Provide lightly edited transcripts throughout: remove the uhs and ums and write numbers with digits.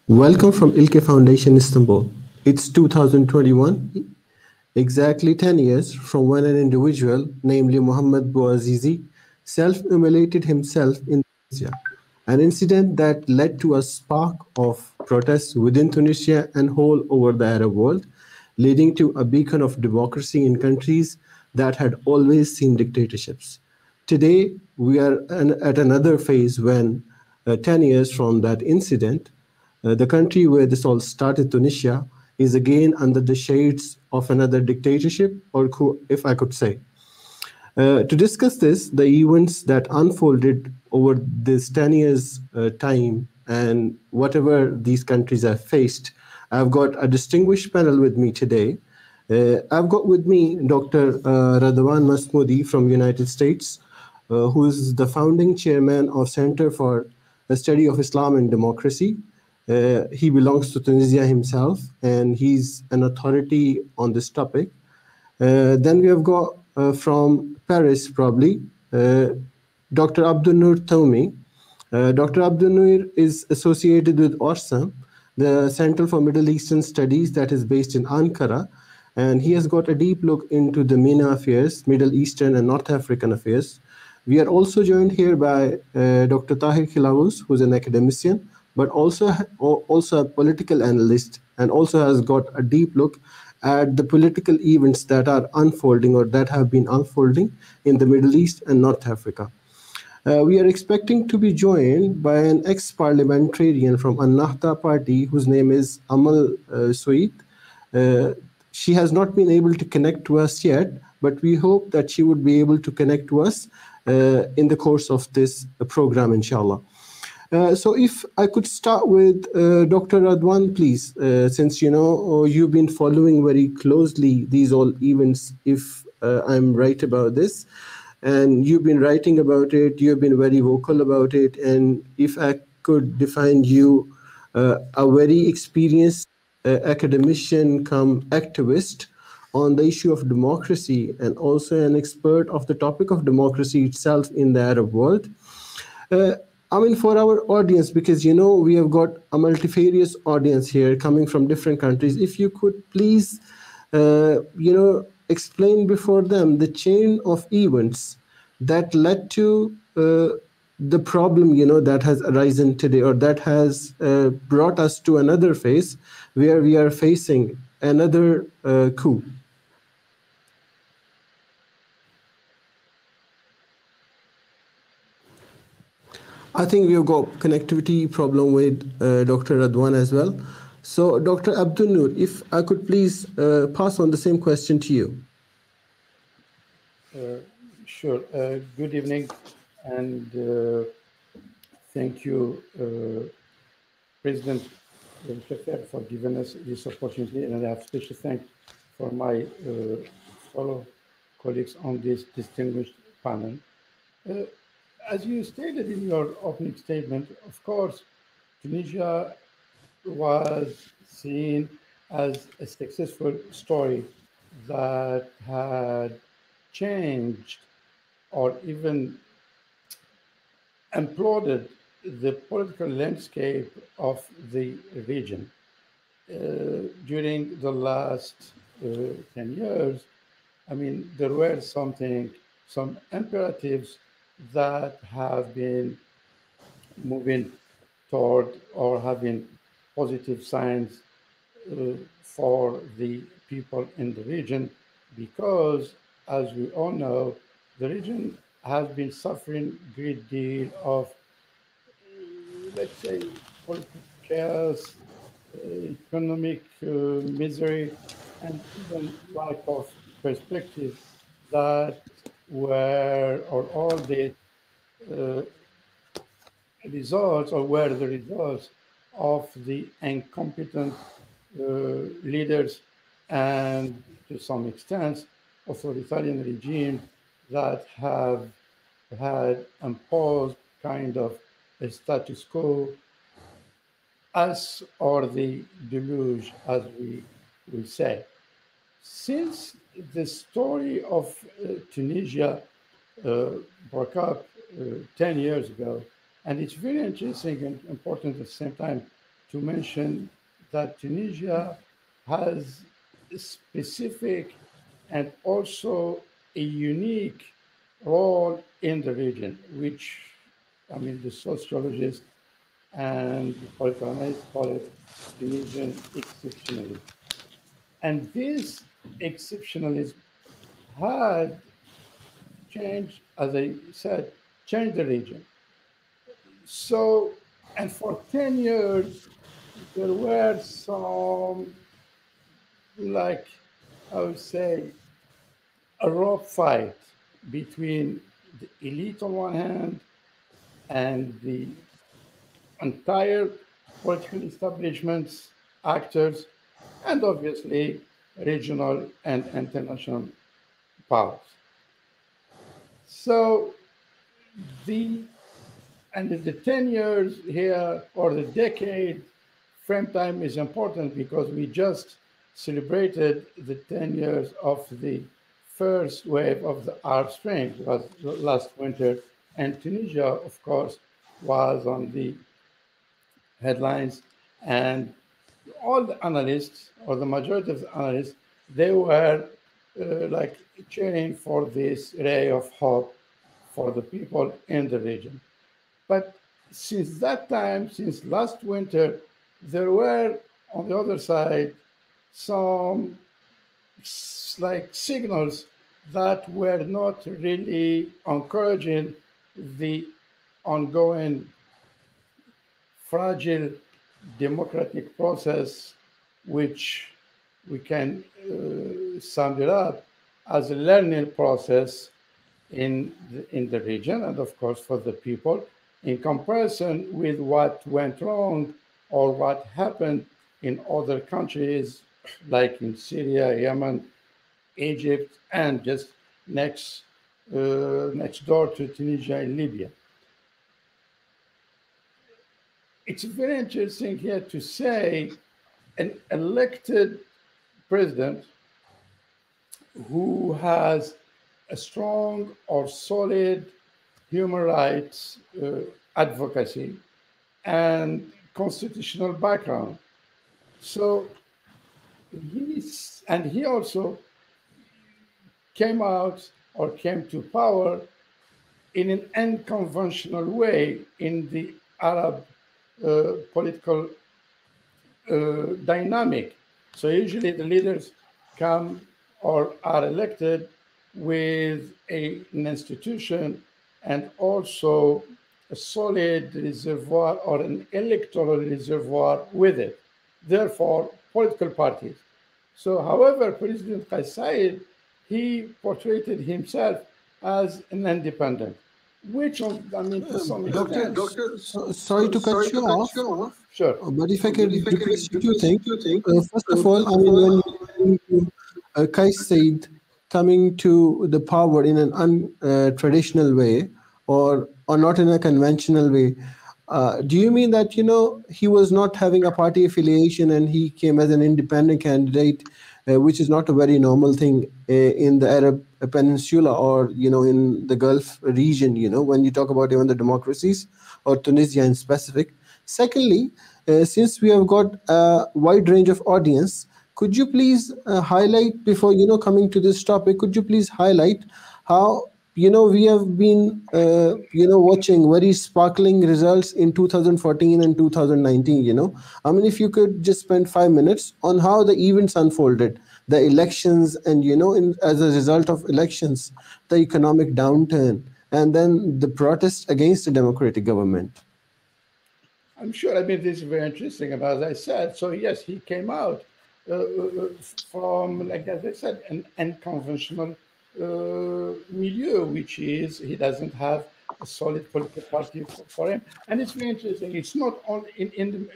Welcome from ILKE Foundation, Istanbul. It's 2021, exactly 10 years from when an individual, namely Mohammed Bouazizi, self-immolated himself in Tunisia, an incident that led to a spark of protests within Tunisia and whole over the Arab world, leading to a beacon of democracy in countries that had always seen dictatorships. Today, we are at another phase when, 10 years from that incident, the country where this all started, Tunisia, is again under the shades of another dictatorship, or coup, if I could say. To discuss this, the events that unfolded over this 10 years time and whatever these countries have faced, I've got a distinguished panel with me today. I've got with me Dr. Radwan Masmoudi from United States, who is the founding chairman of Center for the Study of Islam and Democracy. He belongs to Tunisia himself, and he's an authority on this topic. Then we have got from Paris, probably, Dr. Abdul Noor Toumi. Dr. Abdul Noor is associated with ORSAM, the Center for Middle Eastern Studies that is based in Ankara, and he has got a deep look into the MENA affairs, Middle Eastern and North African affairs. We are also joined here by Dr. Tahir Khilaous, who's an academician, but also a political analyst, and also has got a deep look at the political events that are unfolding or that have been unfolding in the Middle East and North Africa. We are expecting to be joined by an ex-parliamentarian from An-Nahda party whose name is Amal Soid. She has not been able to connect to us yet, but we hope that she would be able to connect to us in the course of this program, inshallah. So if I could start with Dr. Radwan, please, since you've been following very closely these all events, if I'm right about this, and you've been writing about it, you've been very vocal about it, and if I could define you a very experienced academician come activist on the issue of democracy and also an expert of the topic of democracy itself in the Arab world. I mean, for our audience, because we have got a multifarious audience here coming from different countries. If you could please, explain before them the chain of events that led to the problem, that has arisen today, or that has brought us to another phase where we are facing another coup. I think we've got connectivity problem with Dr. Radwan as well. So, Dr. Abdul Noor, if I could please pass on the same question to you. Sure. Good evening, and thank you, President Shefer, for giving us this opportunity, and I have special thanks for my fellow colleagues on this distinguished panel. As you stated in your opening statement, of course, Tunisia was seen as a successful story that had changed or even imploded the political landscape of the region. During the last 10 years, I mean, there were some imperatives that have been moving toward or having positive signs for the people in the region, because, as we all know, the region has been suffering a great deal of, let's say, political chaos, economic misery, and even lack of perspective that were, or all the results, or were the results of the incompetent leaders and, to some extent, authoritarian regimes that have had imposed kind of a status quo, as or the deluge, as we will say. Since the story of Tunisia broke up 10 years ago, and it's very interesting and important at the same time to mention that Tunisia has a specific and also a unique role in the region, which, I mean, the sociologists and the political analysts call it Tunisian exceptionalism. And this exceptionalism had changed, as I said, changed the region. So, and for 10 years, there were some, like, I would say, a rough fight between the elite on one hand and the entire political establishments, actors, and obviously regional and international powers. So the 10 years here, or the decade frame time, is important because we just celebrated the 10 years of the first wave of the Arab Spring, was last winter, and Tunisia, of course, was on the headlines, and all the analysts, or the majority of the analysts, they were like cheering for this ray of hope for the people in the region. But since that time, since last winter, there were on the other side some like signals that were not really encouraging the ongoing fragile democratic process, which we can sum it up as a learning process in the region, and of course for the people, in comparison with what went wrong or what happened in other countries like in Syria, Yemen, Egypt, and just next door to Tunisia and Libya. It's very interesting here to say an elected president who has a strong or solid human rights advocacy and constitutional background. So he also came out or came to power in an unconventional way in the Arab political dynamic. So usually the leaders come or are elected with an institution and also a solid reservoir or an electoral reservoir with it. Therefore, political parties. So, however, President Kaisa, he portrayed himself as an independent, which, I mean, to some extent. Doctor, sorry to cut you off. Sure. But if I can request you two things. First of all, I mean, when Kais said coming to the power in an untraditional way or not in a conventional way, do you mean that, he was not having a party affiliation and he came as an independent candidate, which is not a very normal thing in the Arab Peninsula or, in the Gulf region, when you talk about even the democracies or Tunisia in specific. Secondly, since we have got a wide range of audience, could you please highlight, before, coming to this topic, could you please highlight how, we have been, watching very sparkling results in 2014 and 2019, I mean, if you could just spend 5 minutes on how the events unfolded, the elections, and, as a result of elections, the economic downturn, and then the protests against the democratic government. I'm sure. I mean, this is very interesting. As I said, so yes, he came out from, like as I said, an unconventional milieu, which is he doesn't have a solid political party for him. And it's very interesting. It's not only in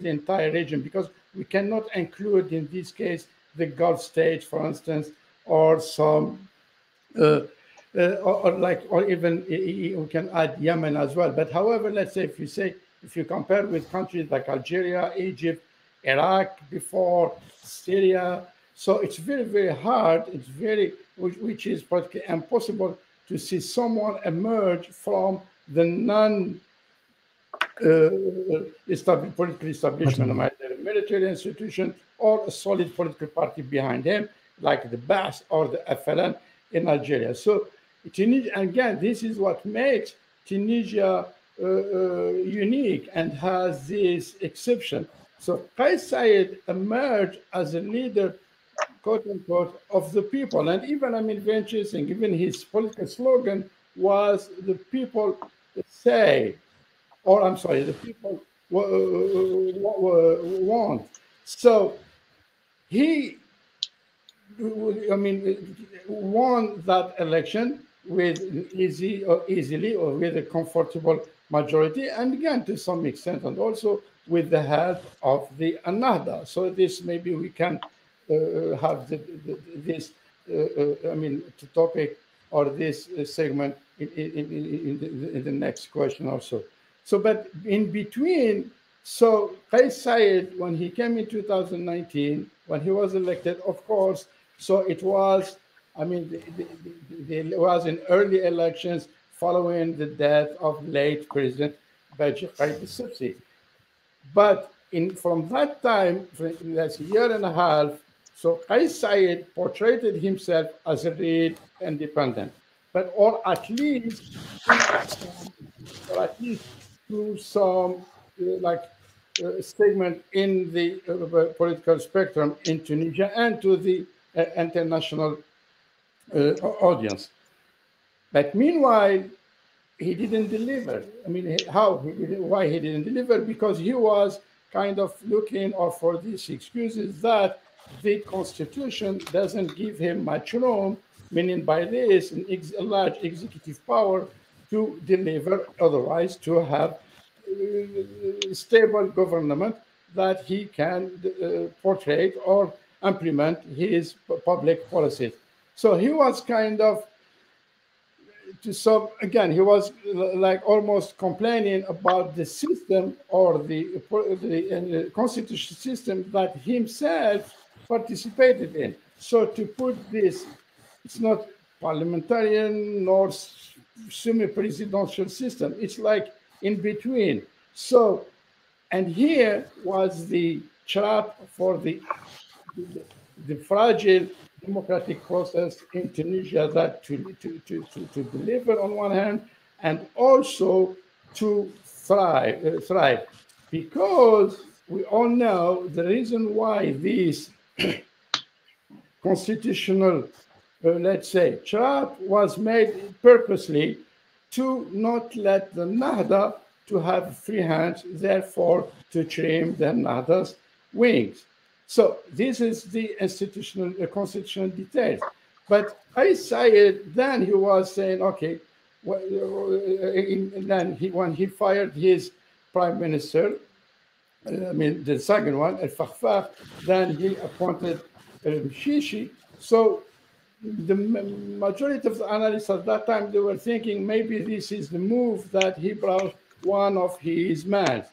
the entire region, because we cannot include in this case the Gulf states, for instance, or some. Or even we can add Yemen as well. But however, let's say if you compare with countries like Algeria, Egypt, Iraq before, Syria, so it's very, very hard. It's which is practically impossible to see someone emerge from the political establishment, either a military institution or a solid political party behind him, like the Baas or the FLN in Algeria. So Tunisia, again, this is what makes Tunisia unique and has this exception. So Kais Saied emerged as a leader, quote unquote, of the people. And even, I mean, very interesting, even his political slogan was the people say, or I'm sorry, the people want. So he, I mean, won that election with easily or with a comfortable majority, and again to some extent, and also with the help of the Ennahda. So this maybe we can have this, I mean, topic or this segment in the next question also. So, but in between, so Kais Saied, when he came in 2019, when he was elected, of course, so it was, I mean, there was in early elections following the death of late President Beji Qaid Essebsi. But from that time, that's a year and a half, so Kais Saied portrayed himself as a real independent, but or at least to some segment in the political spectrum in Tunisia and to the international audience. But meanwhile, he didn't deliver. I mean, why he didn't deliver? Because he was kind of looking, or for these excuses, that the constitution doesn't give him much room, meaning by this, a large executive power to deliver, otherwise to have stable government that he can portray or implement his public policies. So he was kind of, to some, again, he was like almost complaining about the system or the constitutional system that himself participated in. So to put this, it's not parliamentarian nor semi-presidential system. It's like in between. So, and here was the trap for the fragile democratic process in Tunisia, that to deliver on one hand and also to thrive. Because we all know the reason why this constitutional, let's say, trap was made purposely to not let the Nahda to have free hands, therefore to trim the Nahda's wings. So this is the institutional, constitutional details. But Kais Saied, then he was saying, okay, then when he fired his prime minister, I mean, the second one, Al-Fakhfakh, then he appointed Shishi. So the majority of the analysts at that time, they were thinking maybe this is the move that he brought one of his men.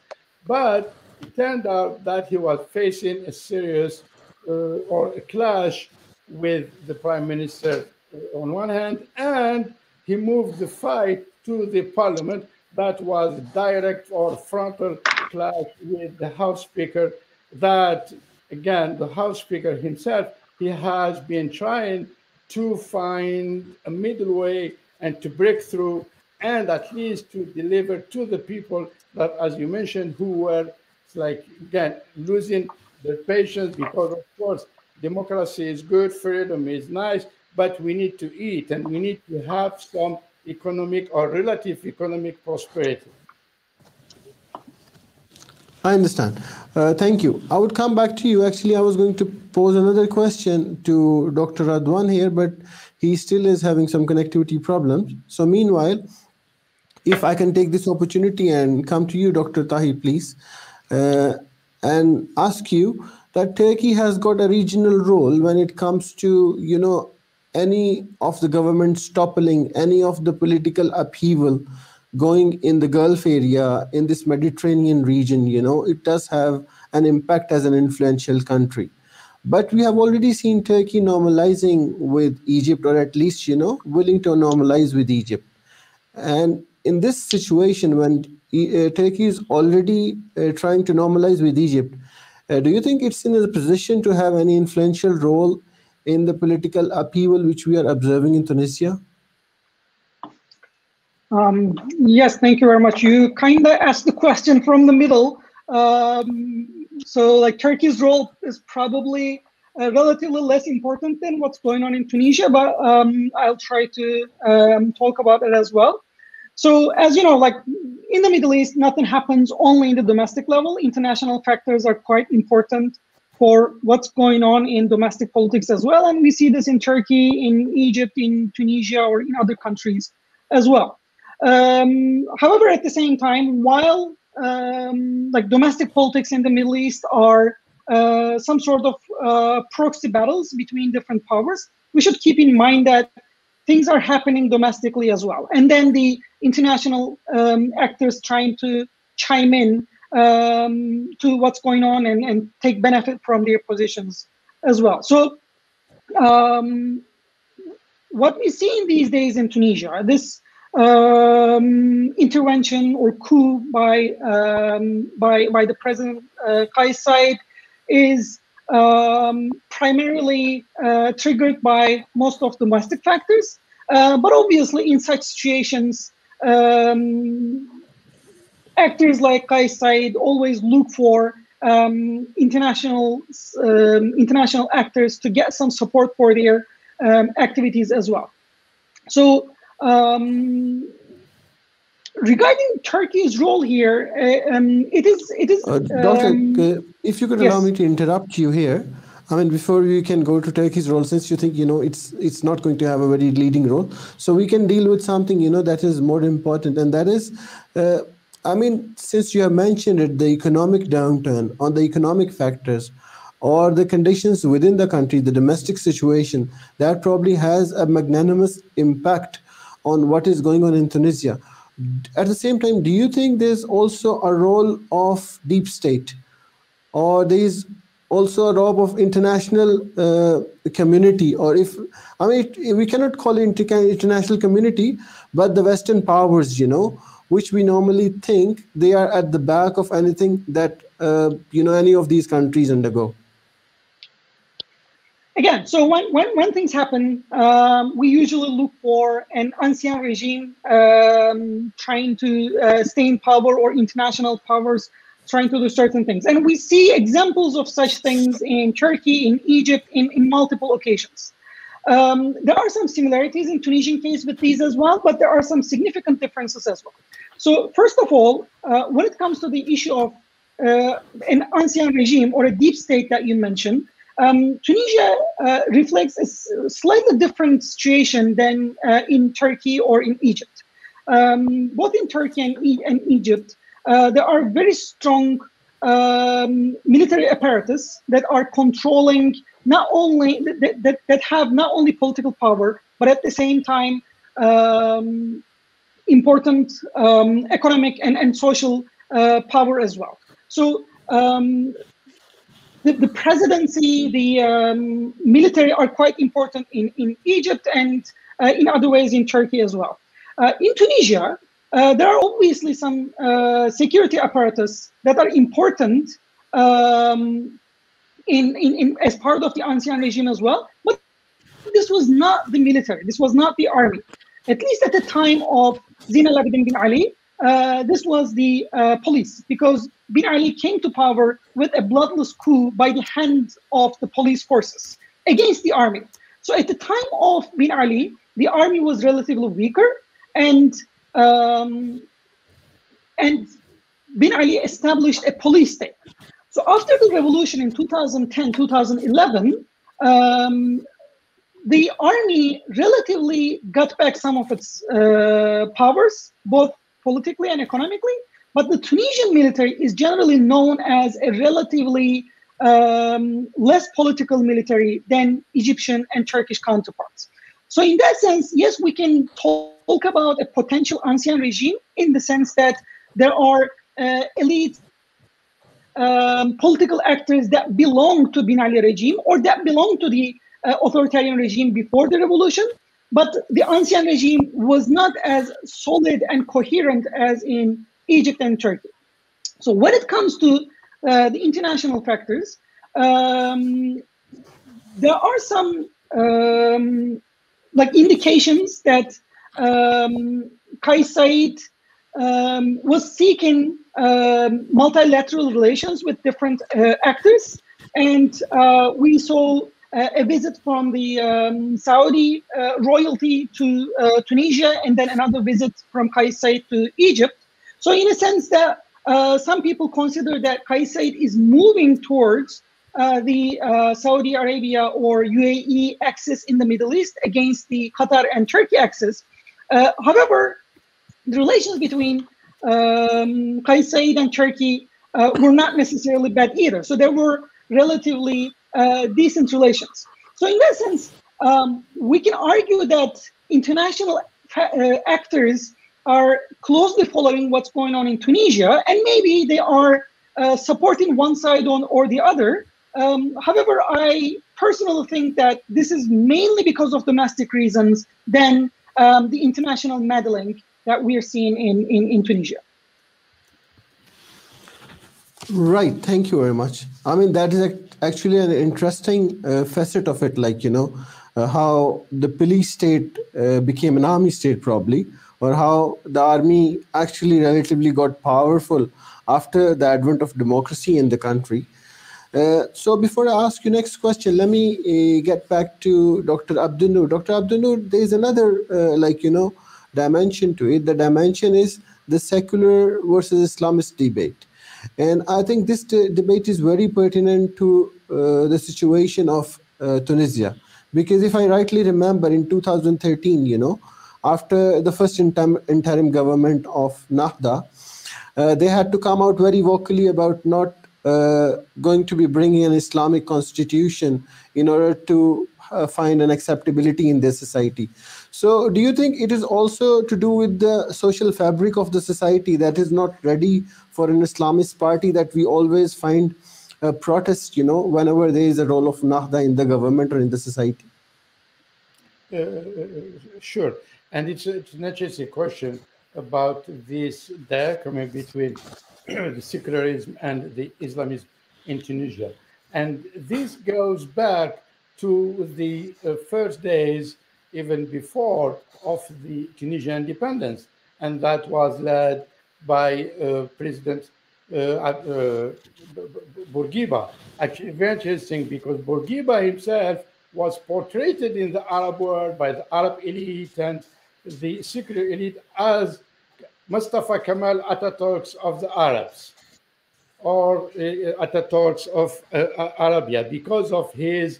But it turned out that he was facing a serious or a clash with the prime minister on one hand, and he moved the fight to the parliament. That was direct or frontal clash with the House Speaker. That, again, the House Speaker himself, he has been trying to find a middle way and to break through and at least to deliver to the people that, as you mentioned, who were, like, again, losing their patience, because, of course, democracy is good, freedom is nice, but we need to eat and we need to have some economic or relative economic prosperity. I understand. Thank you. I would come back to you. Actually, I was going to pose another question to Dr. Radwan here, but he still is having some connectivity problems. So meanwhile, if I can take this opportunity and come to you, Dr. Tahi, please, and ask you that Turkey has got a regional role when it comes to, you know, any of the governments toppling, any of the political upheaval going in the Gulf area, in this Mediterranean region, you know, it does have an impact as an influential country. But we have already seen Turkey normalizing with Egypt, or at least, you know, willing to normalize with Egypt. And in this situation, when Turkey is already trying to normalize with Egypt. Do you think it's in a position to have any influential role in the political upheaval which we are observing in Tunisia? Yes, thank you very much. You kind of asked the question from the middle. So like Turkey's role is probably relatively less important than what's going on in Tunisia, but I'll try to talk about it as well. So as you know, like in the Middle East, nothing happens only in the domestic level. International factors are quite important for what's going on in domestic politics as well. And we see this in Turkey, in Egypt, in Tunisia, or in other countries as well. However, at the same time, while like domestic politics in the Middle East are some sort of proxy battles between different powers, we should keep in mind that things are happening domestically as well. And then the international actors trying to chime in to what's going on and take benefit from their positions as well. So what we see in these days in Tunisia, this intervention or coup by the president Kaisa is primarily triggered by most of domestic factors, but obviously in such situations, actors like Kaisa always look for international actors to get some support for their activities as well. So regarding Turkey's role here, it is. Doctor, if you could allow me to interrupt you here. I mean, before we can go to Turkey's role, since you think it's not going to have a very leading role, so we can deal with something that is more important, and that is, I mean, since you have mentioned it, the economic downturn, on the economic factors, or the conditions within the country, the domestic situation, that probably has a magnanimous impact on what is going on in Tunisia. At the same time, do you think there's also a role of deep state, or there's also a role of international community, or we cannot call it international community, but the Western powers, which we normally think they are at the back of anything that any of these countries undergo? Again, so when things happen, we usually look for an ancien regime trying to stay in power, or international powers trying to do certain things. And we see examples of such things in Turkey, in Egypt, in multiple occasions. There are some similarities in Tunisian case with these as well, but there are some significant differences as well. So first of all, when it comes to the issue of an ancien regime or a deep state that you mentioned, Tunisia reflects a slightly different situation than in Turkey or in Egypt. Both in Turkey and Egypt, there are very strong military apparatus that are controlling not only that have not only political power, but at the same time important economic and social power as well. So the presidency, the military are quite important in Egypt and in other ways in Turkey as well. In Tunisia, there are obviously some security apparatus that are important in as part of the ancien regime as well, but this was not the military, this was not the army. At least at the time of Zine El Abidine bin Ali, this was the police, because Bin Ali came to power with a bloodless coup by the hand of the police forces against the army. So at the time of Bin Ali, the army was relatively weaker, and Bin Ali established a police state. So after the revolution in 2010, 2011, the army relatively got back some of its powers, both politically and economically, but the Tunisian military is generally known as a relatively less political military than Egyptian and Turkish counterparts. So in that sense, yes, we can talk about a potential ancien regime in the sense that there are elite political actors that belong to Bin Ali regime or that belong to the authoritarian regime before the revolution, but the ancien regime was not as solid and coherent as in Egypt and Turkey. So when it comes to the international factors, there are some like indications that Kaisa was seeking multilateral relations with different actors, and we saw a visit from the Saudi royalty to Tunisia, and then another visit from Kaisa to Egypt. So in a sense that some people consider that Kaisa is moving towards the Saudi Arabia or UAE axis in the Middle East against the Qatar and Turkey axis. However, the relations between Kais Saied and Turkey were not necessarily bad either. So there were relatively decent relations. So in that sense, we can argue that international actors are closely following what's going on in Tunisia, and maybe they are supporting one side or the other. However, I personally think that this is mainly because of domestic reasons than the international meddling that we are seeing in Tunisia. Right, thank you very much. I mean, that is actually an interesting facet of it, like, how the police state became an army state probably, or how the army actually relatively got powerful after the advent of democracy in the country. So before I ask you next question, let me get back to Dr. Abdunnoor. Dr. Abdunnoor, there is another, dimension to it. The dimension is the secular versus Islamist debate. And I think this debate is very pertinent to the situation of Tunisia. Because if I rightly remember, in 2013, after the first interim government of Nahda, they had to come out very vocally about not going to be bringing an Islamic constitution in order to find an acceptability in their society. So do you think it is also to do with the social fabric of the society that is not ready for an Islamist party, that we always find protests, whenever there is a role of Nahda in the government or in the society? Sure. And it's not just a question about this dichotomy between the secularism and the Islamism in Tunisia. And this goes back to the first days, even before, of the Tunisian independence. And that was led by President Bourguiba. Actually, very interesting, because Bourguiba himself was portrayed in the Arab world by the Arab elite and the secular elite as Mustafa Kemal Ataturk of the Arabs, or Ataturk of Arabia, because of his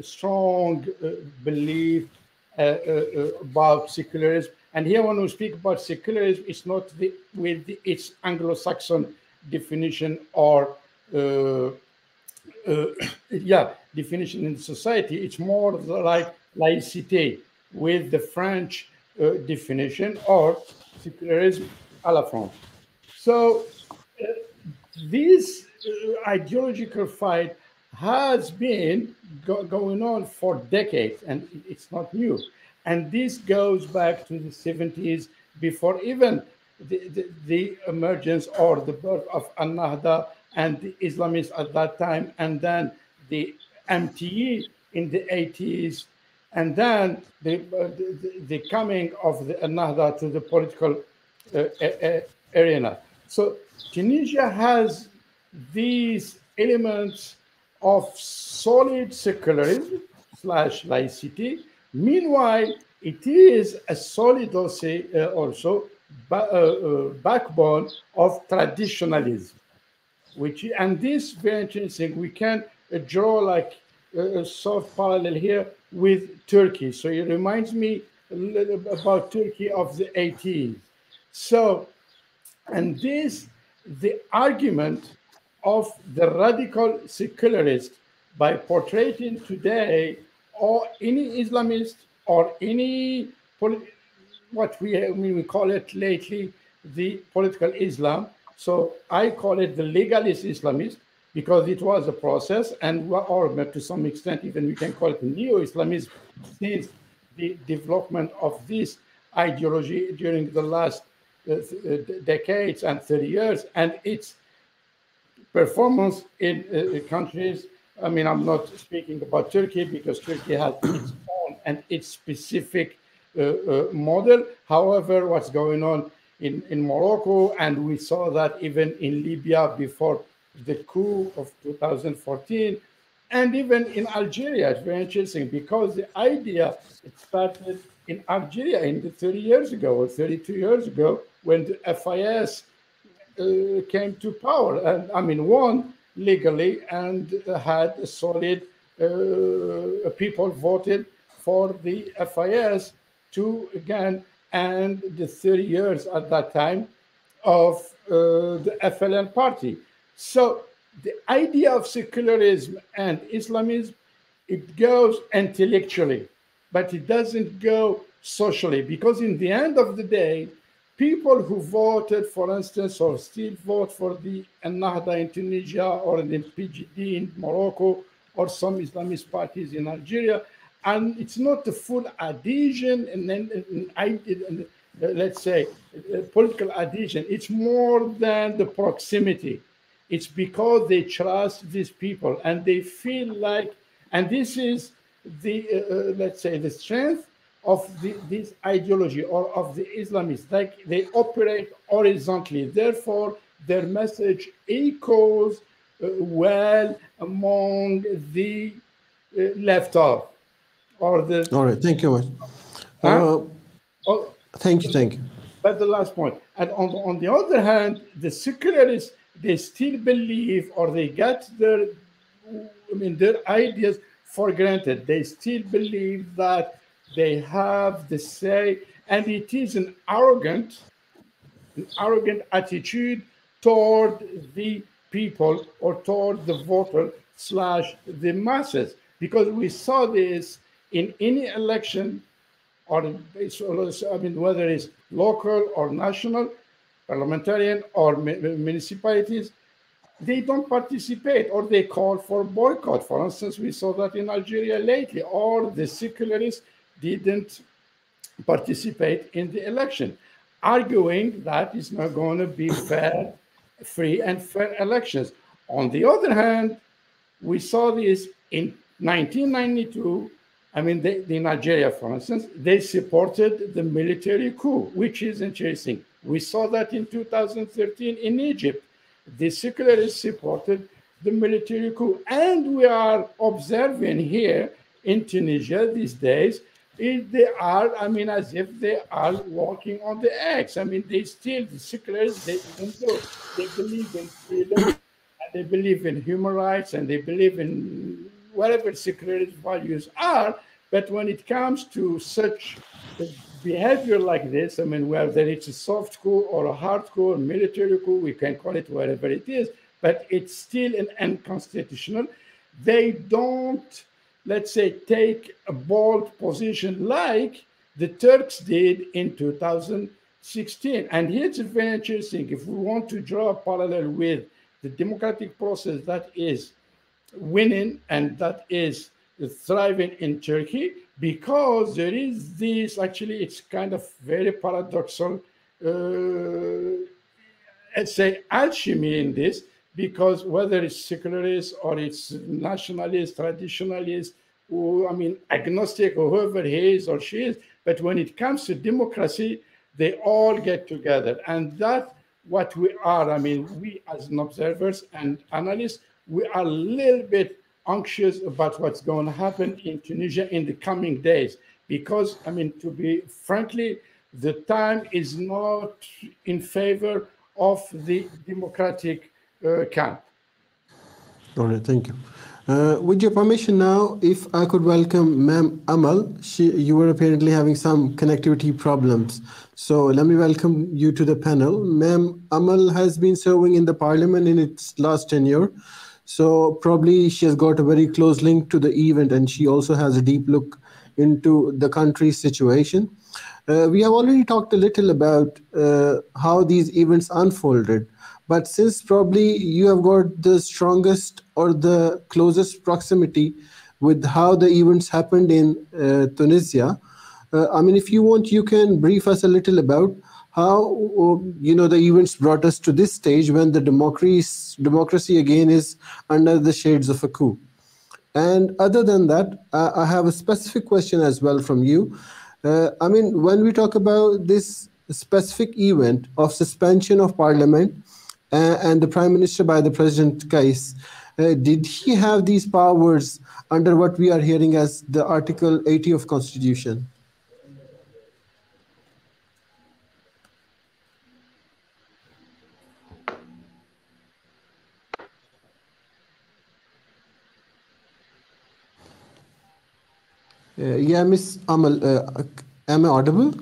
strong belief about secularism. And here, when we speak about secularism, it's not with its Anglo-Saxon definition or definition in society. It's more like laïcité with the French definition, or secularism à la France. So this ideological fight has been going on for decades, and it's not new. And this goes back to the 70s, before even the emergence or the birth of An-Nahda and the Islamists at that time, and then the MTE in the 80s, and then the coming of the An-Nahda to the political arena. So Tunisia has these elements of solid secularism / laicity. Meanwhile, it is a solid also backbone of traditionalism, and this very interesting. We can draw like a soft parallel here with Turkey. So it reminds me a little about Turkey of the 80s. So, and this, the argument of the radical secularist by portraying today or any Islamist or any what we call it lately the political Islam. So I call it the legalist Islamist, because it was a process, and or to some extent even we can call it neo-Islamism, since the development of this ideology during the last decades and 30 years, and its performance in countries. I mean, I'm not speaking about Turkey because Turkey has its own and its specific model. However, what's going on in Morocco, and we saw that even in Libya before the coup of 2014, and even in Algeria. It's very interesting because the idea, it started in Algeria in the 30 years ago or 32 years ago when the FIS came to power, and I mean won legally and had a solid people voted for the FIS to again end the 30 years at that time of the FLN party. So the idea of secularism and Islamism, it goes intellectually, but it doesn't go socially, because in the end of the day, people who voted, for instance, or still vote for the Ennahda in Tunisia or the PGD in Morocco or some Islamist parties in Algeria, and it's not the full adhesion and then let's say political adhesion. It's more than the proximity. It's because they trust these people and they feel like, and this is the let's say the strength of this ideology or of the Islamists, like they operate horizontally. Therefore, their message echoes well among the left of, or the. All right, thank you much. Thank you. But the last point, and on the other hand, the secularists, they still believe, or they get their ideas for granted. They still believe that they have the say, and it is an arrogant attitude toward the people or toward the voter / the masses, because we saw this in any election, or whether it's local or national, parliamentarian or municipalities, they don't participate or they call for boycott. For instance, we saw that in Algeria lately, or the secularists didn't participate in the election, arguing that it's not going to be fair, free and fair elections. On the other hand, we saw this in 1992. In Algeria, for instance, they supported the military coup, which is interesting. We saw that in 2013 in Egypt. The secularists supported the military coup. And we are observing here in Tunisia these days, they are, as if they are walking on the eggs. They still, the secularists, they believe in freedom, and they believe in human rights, and they believe in whatever secularist values are. But when it comes to such behavior like this, whether it's a soft coup or a hard coup or military coup, we can call it whatever it is, but it's still an unconstitutional. They don't, let's say, take a bold position like the Turks did in 2016. And here's very interesting. If we want to draw a parallel with the democratic process that is winning and that is thriving in Turkey, because there is this, actually, it's kind of very paradoxal, let's say, alchemy in this, because whether it's secularist or it's nationalist, traditionalist, or, agnostic, or whoever he is or she is, but when it comes to democracy, they all get together. And that's what we are. We as observers and analysts, we are a little bit anxious about what's going to happen in Tunisia in the coming days, because, to be frankly, the time is not in favor of the democratic camp. All right, thank you. With your permission now, if I could welcome Ma'am Amal. You were apparently having some connectivity problems. So let me welcome you to the panel. Ma'am Amal has been serving in the parliament in its last tenure. So probably she has got a very close link to the event, and she also has a deep look into the country's situation. We have already talked a little about how these events unfolded, but since probably you have got the strongest or the closest proximity with how the events happened in Tunisia, if you want, you can brief us a little about how the events brought us to this stage when the democracy again is under the shades of a coup. And other than that, I have a specific question as well from you. I mean, when we talk about this specific event of suspension of parliament and the prime minister by the president Kais, did he have these powers under what we are hearing as the Article 80 of Constitution? Yeah, Miss Amal, am I audible?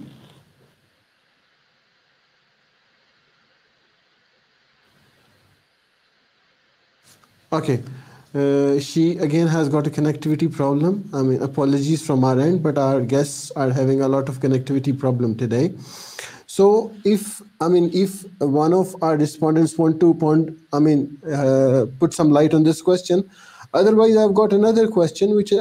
Okay. She again has got a connectivity problem. I mean, apologies from our end, but our guests are having a lot of connectivity problem today. So if one of our respondents want to put some light on this question, otherwise I've got another question which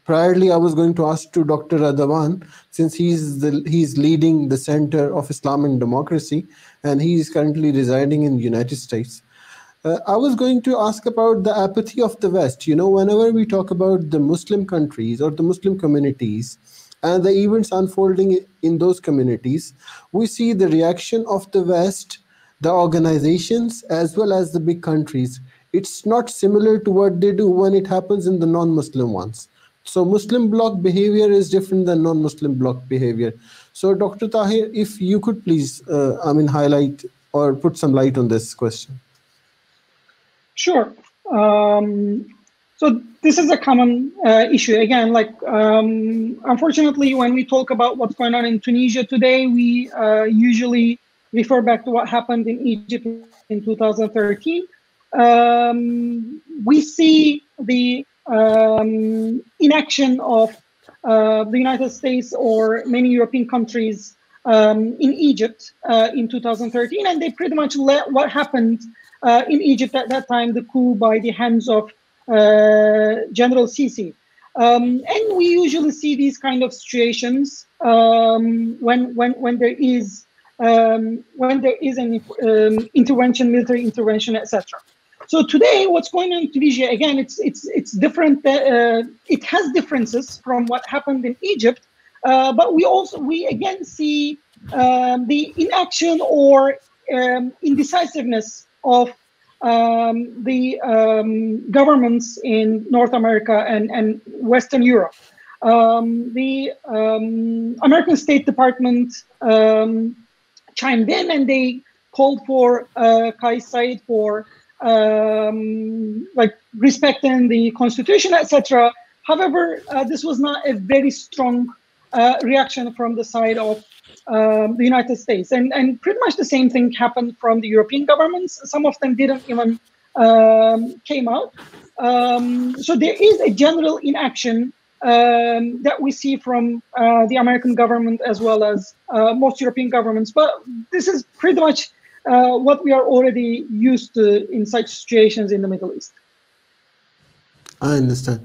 priorly I was going to ask to Dr. Radawan, since he's leading the Center of Islamic Democracy and he is currently residing in the United States. I was going to ask about the apathy of the West. Whenever we talk about the Muslim countries or the Muslim communities and the events unfolding in those communities, we see the reaction of the West, the organizations, as well as the big countries. It's not similar to what they do when it happens in the non-Muslim ones. So Muslim bloc behavior is different than non-Muslim bloc behavior. So Dr. Tahir, if you could please, highlight or put some light on this question. Sure. So this is a common issue. Again, unfortunately, when we talk about what's going on in Tunisia today, we usually refer back to what happened in Egypt in 2013. We see the inaction of the United States or many European countries in Egypt in 2013, and they pretty much let what happened in Egypt at that time, the coup by the hands of General Sisi. And we usually see these kind of situations when there is an intervention, military intervention, etc. So today, what's going on in Tunisia, again, it's different. It has differences from what happened in Egypt, but we again see the inaction or indecisiveness of the governments in North America and Western Europe. The American State Department chimed in and they called for Kaisa for respecting the constitution, etc. However, this was not a very strong reaction from the side of the United States, and pretty much the same thing happened from the European governments. Some of them didn't even came out. So there is a general inaction that we see from the American government as well as most European governments. But this is pretty much what we are already used to in such situations in the Middle East. I understand.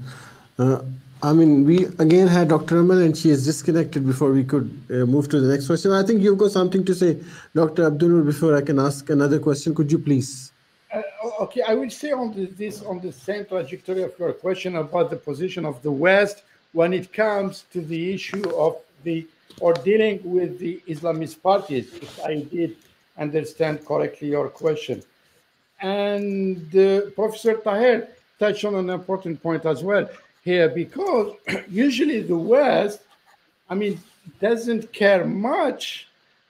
We again had Dr. Amal and she is disconnected before we could move to the next question. I think you've got something to say, Dr. Abdul, before I can ask another question. Could you please? Okay, I will say on the same trajectory of your question about the position of the West when it comes to the issue of dealing with the Islamist parties, if I did understand correctly your question. And Professor Tahir touched on an important point as well here, because usually the West, doesn't care much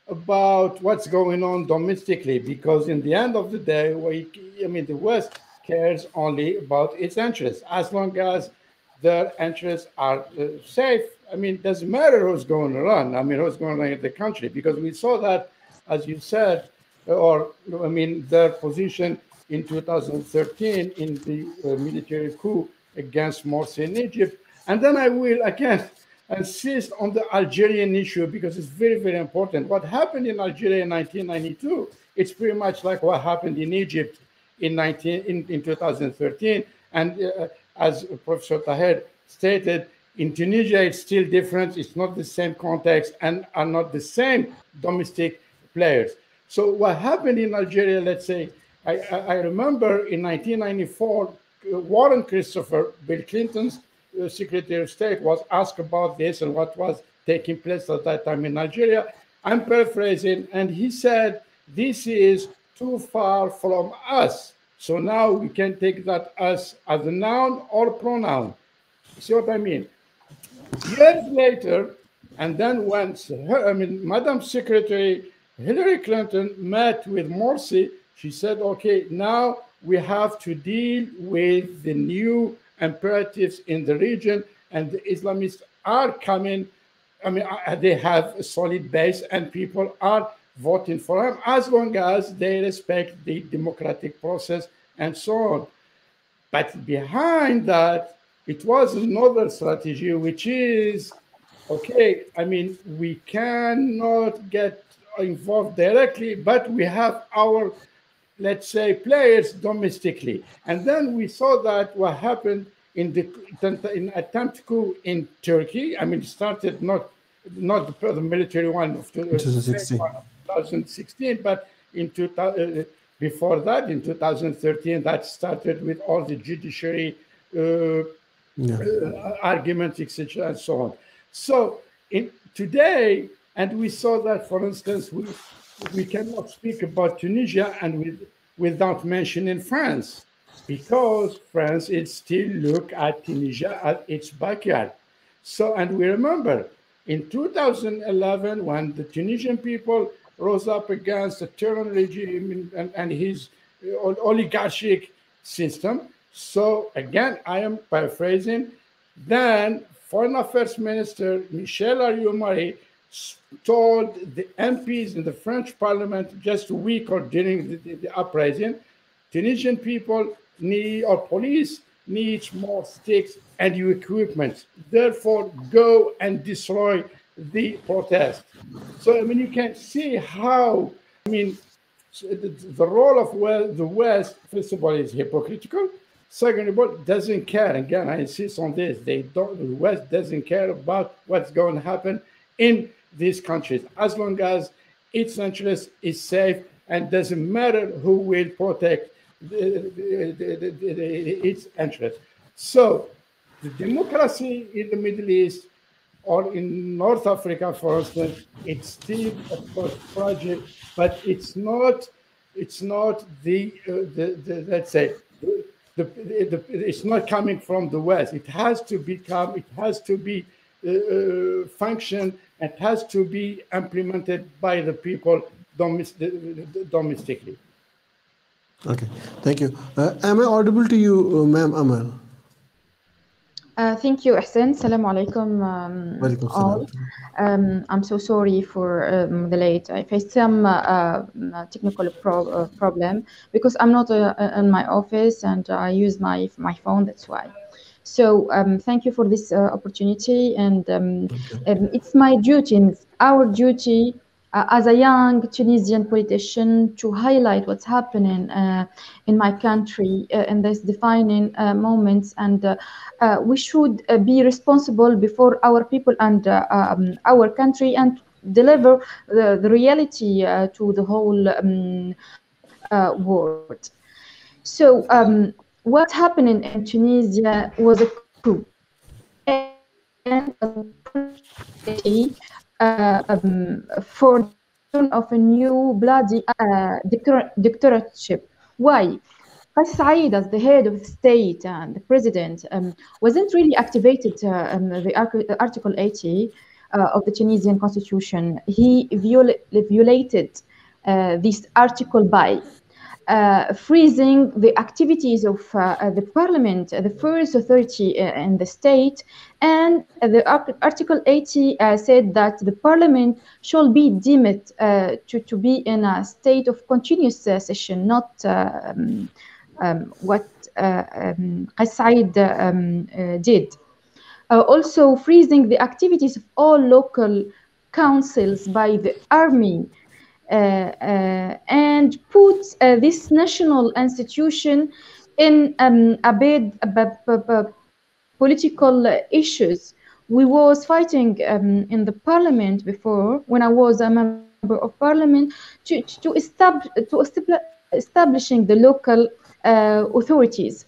about what's going on domestically, because in the end of the day, the West cares only about its interests. As long as their interests are safe, it doesn't matter who's going on, who's going on in the country, because we saw that, as you said, their position in 2013 in the military coup against Morsi in Egypt. And then I will again insist on the Algerian issue, because it's very, very important. What happened in Algeria in 1992, it's pretty much like what happened in Egypt in 2013. And as Professor Tahir stated, In Tunisia, it's still different. It's not the same context and are not the same domestic players. So what happened in Algeria, let's say, I remember in 1994, Warren Christopher, Bill Clinton's Secretary of State, was asked about this and what was taking place at that time in Algeria. I'm paraphrasing, and he said, this is too far from us. So now we can take that us as a noun or pronoun. See what I mean? Years later, and then when Madam Secretary Hillary Clinton met with Morsi, she said, okay, now we have to deal with the new imperatives in the region, and the Islamists are coming. I mean, they have a solid base and people are voting for them as long as they respect the democratic process and so on. But behind that, it was another strategy, which is, okay, I mean, we cannot get involved directly, but we have our, let's say, players domestically. And then we saw that what happened in attempt coup in Turkey. I mean, it started not the military one of 2016, but in before that, in 2013, that started with all the judiciary arguments, etc., and so on. So today, and we saw that, for instance, we cannot speak about Tunisia and without mentioning France, because France is still look at Tunisia as its backyard. So, and we remember in 2011 when the Tunisian people rose up against the tyranny regime and his oligarchic system. So again, I am paraphrasing. Then Foreign Affairs Minister Michel Ariomari told the MPs in the French Parliament just a week or during the uprising, Tunisian people need, or police needs more sticks and equipment. Therefore, go and destroy the protest. So, I mean, you can see how, I mean, the role of the West, first of all, is hypocritical. Second of all, doesn't care. Again, I insist on this. The West doesn't care about what's going to happen in these countries, as long as its interest is safe, and doesn't matter who will protect its interest. So the democracy in the Middle East or in North Africa, for instance, it's still, of course, fragile, but it's not the let's say, it's not coming from the West. It has to become, it has to be function, it has to be implemented by the people domestically. Okay, thank you. Am I audible to you, Ma'am Amal? Thank you, Ihsan. Assalamu alaikum all. I'm so sorry for the late. I faced some technical problem because I'm not in my office and I use my phone, that's why. So thank you for this opportunity, and it's my duty, it's our duty as a young Tunisian politician to highlight what's happening in my country in this defining moments, and we should be responsible before our people and our country, and deliver the reality to the whole world. So what happened in Tunisia was a coup, and for of a new bloody dictatorship. Why? Kaisa Said, as the head of the state and the president, wasn't really activated the Article 80 of the Tunisian constitution. He violated this article by freezing the activities of the parliament, the first authority in the state, and the Article 80 said that the parliament shall be deemed to be in a state of continuous session, not what Kaisa Said did. Also freezing the activities of all local councils by the army, and put this national institution in a bit political issues, We was fighting in the parliament before, when I was a member of parliament, to establishing the local authorities.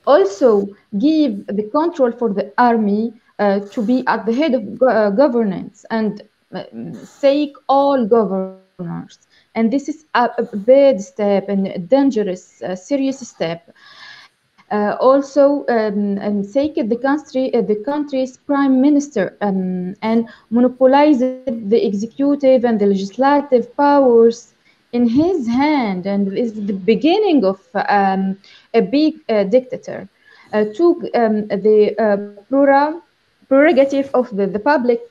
Also give the control for the army to be at the head of governance and seek all governors. And this is a bad step and a dangerous, serious step. Also, take the country's prime minister and monopolized the executive and the legislative powers in his hand, and is the beginning of a big dictator. Took the prerogative of the public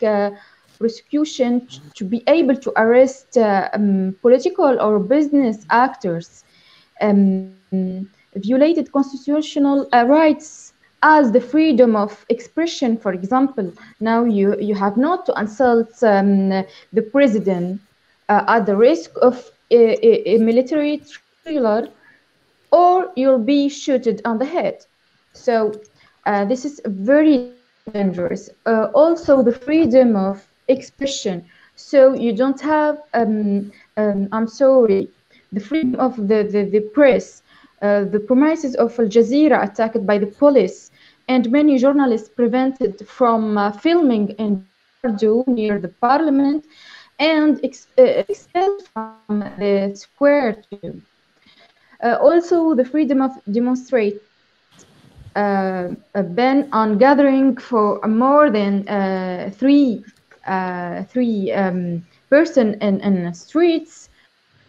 prosecution to be able to arrest political or business actors. Violated constitutional rights as the freedom of expression, for example. Now you have not to insult the president at the risk of a military trial, or you'll be shooted on the head. So this is very dangerous. Also the freedom of expression. So you don't have, I'm sorry, the freedom of the press. The premises of Al Jazeera attacked by the police, and many journalists prevented from filming in Bardo near the parliament, and expelled from the square too. Also, the freedom of demonstrate, a ban on gathering for more than three person in the streets.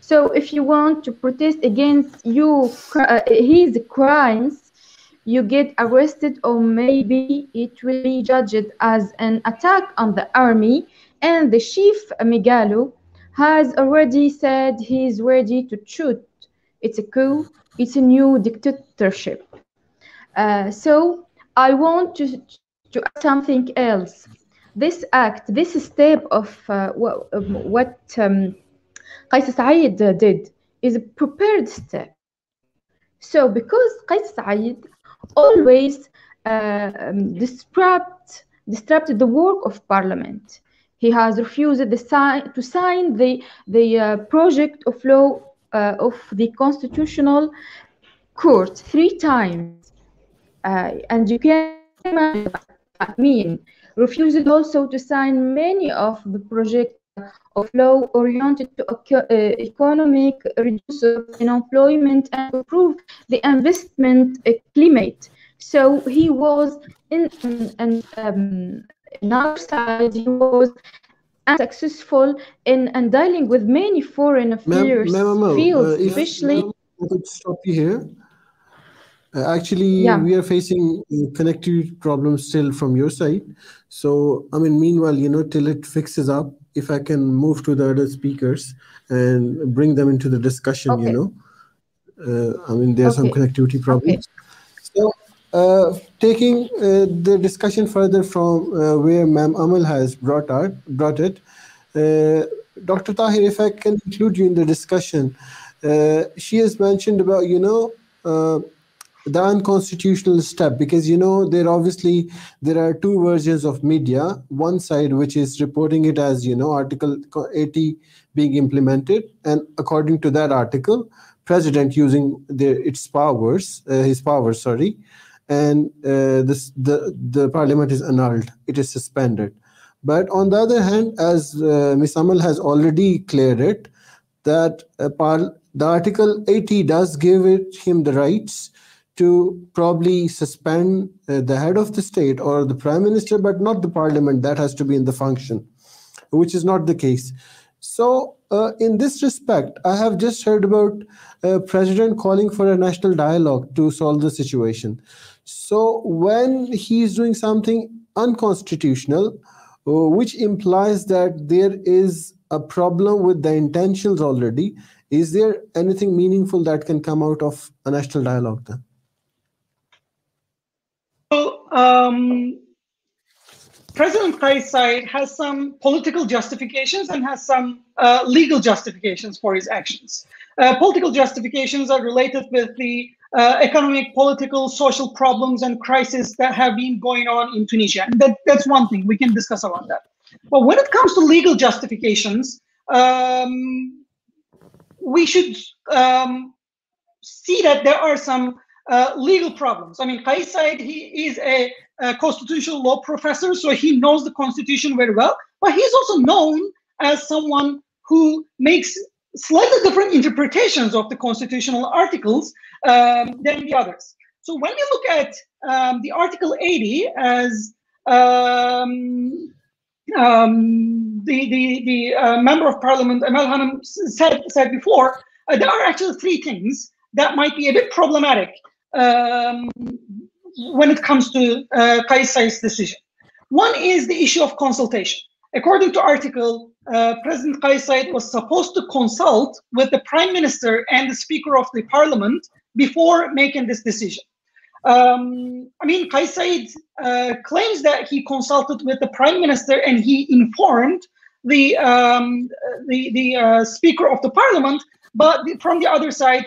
So if you want to protest against his crimes, you get arrested, or maybe it will be judged as an attack on the army. And the chief Migalo has already said he's ready to shoot. It's a coup. It's a new dictatorship. So I want to add something else. This act, this step of what Kaisa Said did is a prepared step. So because Kaisa Said always disrupted the work of parliament, he has refused to sign the project of law of the constitutional court 3 times, and you can imagine what that means. Refused also to sign many of the projects of law oriented to economic reduce unemployment and improve the investment climate. So he was in our side, he was unsuccessful in dealing with many foreign affairs fields, especially. I could stop you here. Actually, we are facing connectivity problems still from your side. So, I mean, meanwhile, till it fixes up, if I can move to the other speakers and bring them into the discussion, I mean, there are some connectivity problems. So, taking the discussion further from where Mammal has brought it, Dr. Tahir, if I can include you in the discussion, she has mentioned about, the unconstitutional step, because there are 2 versions of media. One side which is reporting it as Article 80 being implemented, and according to that article, president using his powers, and the parliament is annulled, it is suspended. But on the other hand, as Ms. Amal has already cleared it, that the Article 80 does give him the rights to probably suspend the head of the state or the prime minister, but not the parliament. That has to be in the function, which is not the case. So in this respect, I have just heard about president calling for a national dialogue to solve the situation. So when he's doing something unconstitutional, which implies that there is a problem with the intentions already, is there anything meaningful that can come out of a national dialogue then? President Kaisa has some political justifications and has some legal justifications for his actions. Political justifications are related with the economic, political, social problems and crises that have been going on in Tunisia. And that's one thing, we can discuss about that. But when it comes to legal justifications, we should see that there are some legal problems. I mean, Kaisa, he is a constitutional law professor, so he knows the constitution very well, but he's also known as someone who makes slightly different interpretations of the constitutional articles than the others. So when you look at the Article 80, as the member of parliament, Amal Hanım, said before, there are actually three things that might be a bit problematic when it comes to Kaisa's decision. One is the issue of consultation. According to article, President Kaisa was supposed to consult with the Prime Minister and the Speaker of the Parliament before making this decision. I mean, Kaisa claims that he consulted with the Prime Minister and he informed the Speaker of the Parliament, but from the other side,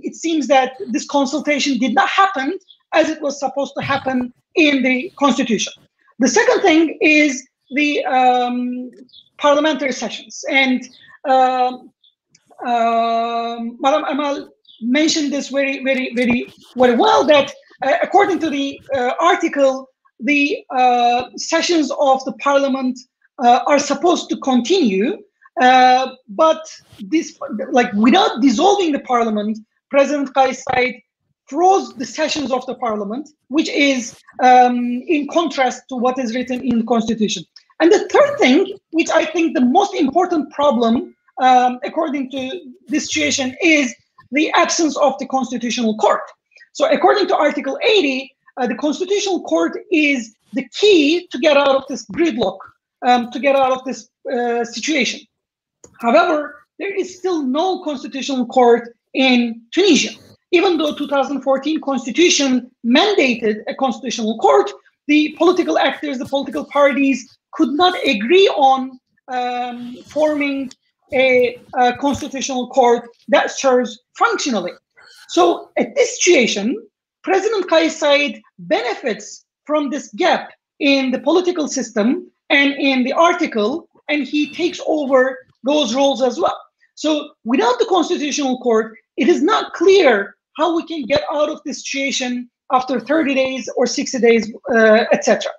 it seems that this consultation did not happen as it was supposed to happen in the Constitution. The second thing is the parliamentary sessions. And Madam Amal mentioned this very well, that according to the article, the sessions of the parliament are supposed to continue, but this, like, without dissolving the parliament, President Kaisa froze the sessions of the parliament, which is in contrast to what is written in the constitution. And the third thing, which I think the most important problem, according to this situation, is the absence of the constitutional court. So according to Article 80, the constitutional court is the key to get out of this gridlock, to get out of this situation. However, there is still no constitutional court in Tunisia. Even though 2014 constitution mandated a constitutional court, the political actors, the political parties could not agree on forming a constitutional court that serves functionally. So at this situation, President Kaisa benefits from this gap in the political system and in the article, and he takes over those roles as well. So without the constitutional court, it is not clear how we can get out of this situation after 30 days or 60 days, etc.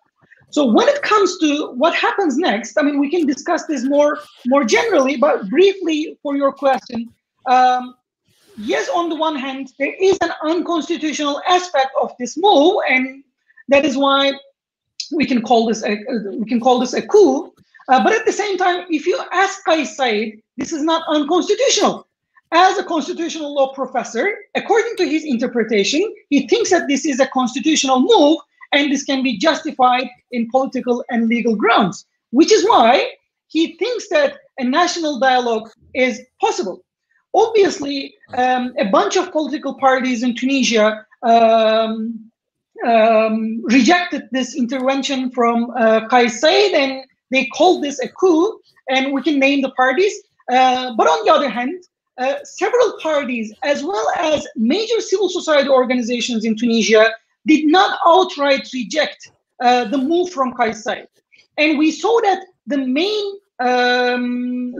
So when it comes to what happens next, I mean, we can discuss this more generally, but briefly for your question, yes, on the one hand, there is an unconstitutional aspect of this move, and that is why we can call this a coup. But at the same time, if you ask Kaisa, this is not unconstitutional. As a constitutional law professor, according to his interpretation, he thinks that this is a constitutional move and this can be justified in political and legal grounds, which is why he thinks that a national dialogue is possible. Obviously, a bunch of political parties in Tunisia rejected this intervention from Kaisa, and they called this a coup, and we can name the parties. But on the other hand, several parties, as well as major civil society organizations in Tunisia, did not outright reject the move from Kaisa. And we saw that the main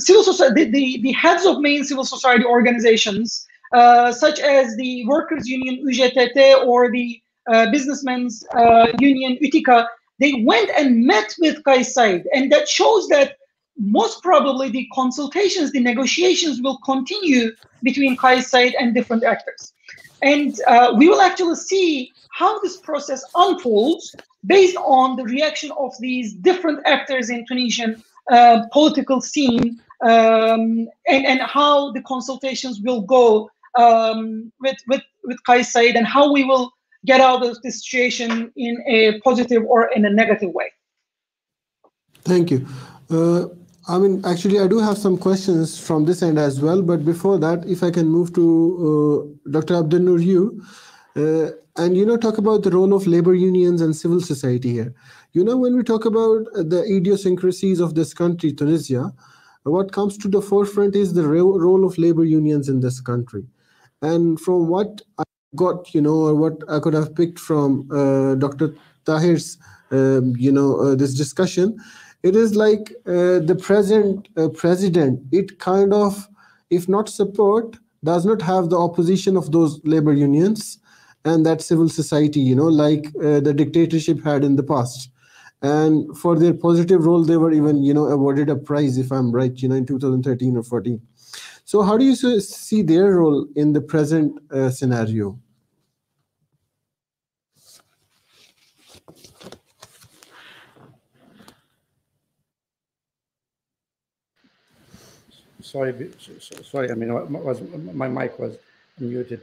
civil society, the heads of main civil society organizations, such as the Workers' Union UJTT or the Businessmen's Union İTİKA, they went and met with Kaisa, and that shows that most probably the consultations, the negotiations will continue between Kaisa and different actors. And we will actually see how this process unfolds based on the reaction of these different actors in Tunisian political scene, and how the consultations will go with Kaisa, and how we will get out of this situation in a positive or in a negative way. Thank you. I mean, actually, I do have some questions from this end as well. But before that, if I can move to Dr. Abdel Noor, And talk about the role of labor unions and civil society here. When we talk about the idiosyncrasies of this country, Tunisia, what comes to the forefront is the role of labor unions in this country. And from what I got, or what I could have picked from Dr. Tahir's, this discussion, it is like the present president, it kind of, if not support, does not have the opposition of those labor unions and that civil society, like the dictatorship had in the past. And for their positive role, they were even, awarded a prize, if I'm right, in 2013 or 14. So how do you see their role in the present scenario? Sorry. I mean, my mic was muted.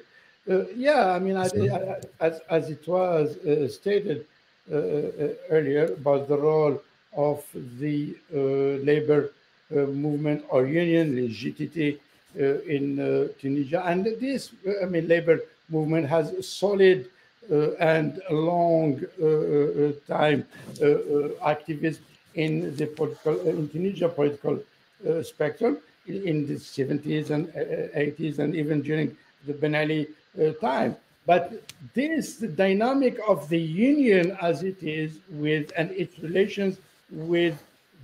Yeah, I mean, as it was stated earlier about the role of the labor movement or union, legitimacy in Tunisia, and this, labor movement has a solid and a long time activism in the in Tunisia political spectrum in the 70s and 80s and even during the Ben Ali time. But the dynamic of the union as it is with and its relations with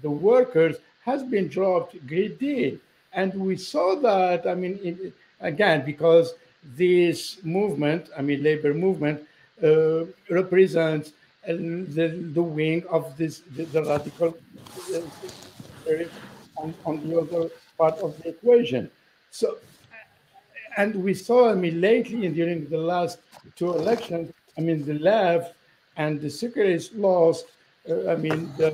the workers has been dropped a great deal. And we saw that, again, because this movement, labor movement, represents the wing of the radical on the other part of the equation. So, and we saw, lately and during the last two elections, the left and the secularists lost, their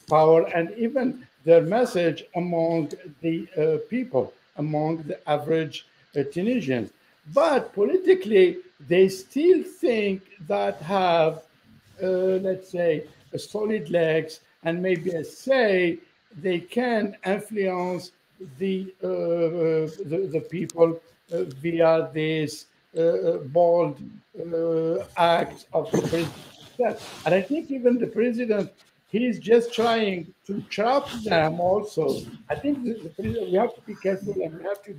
power and even their message among the people, among the average Tunisians. But politically, they still think that have, let's say, a solid legs and maybe a say, they can influence the people via this bold act of the president. And I think even the president, he's just trying to trap them also. I think the president, we have to be careful and we have to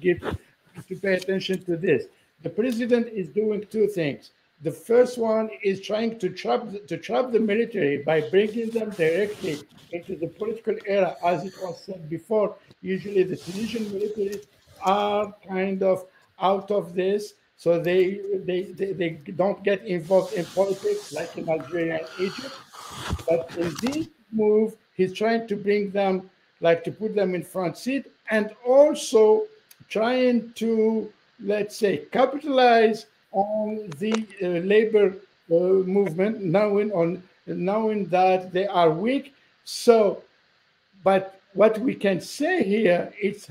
pay attention to this. The president is doing two things. The first one is trying to trap the military by bringing them directly into the political era, as it was said before. Usually, the Tunisian military are kind of out of this, so they don't get involved in politics like in Algeria and Egypt. But in this move, he's trying to bring them, like to put them in front seat, and also trying to, let's say, capitalize on the labor movement, knowing that they are weak. So, but what we can say here is,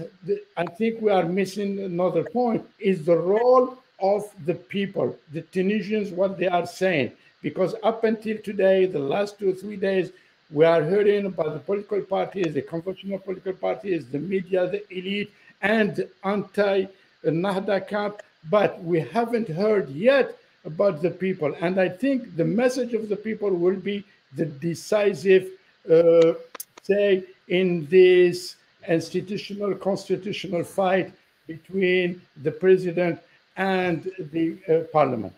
I think we are missing another point, is the role of the people, the Tunisians, what they are saying. Because up until today, the last 2 or 3 days, we are hearing about the political parties, the conventional political parties, the media, the elite, and the anti-Nahda camp, but we haven't heard yet about the people. And I think the message of the people will be the decisive say in this constitutional fight between the president and the parliament.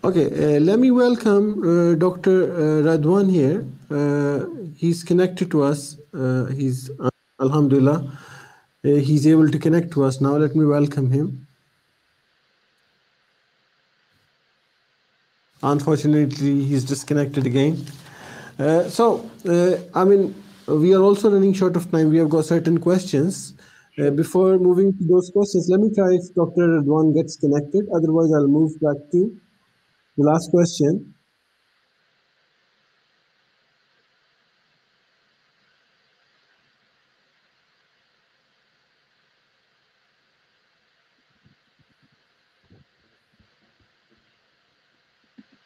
Okay, let me welcome Dr. Radwan here. He's connected to us. He's, Alhamdulillah, he's able to connect to us now. Let me welcome him. Unfortunately, he's disconnected again. We are also running short of time. We have got certain questions. Before moving to those questions, let me try if Dr. Radwan gets connected. Otherwise, I'll move back to the last question.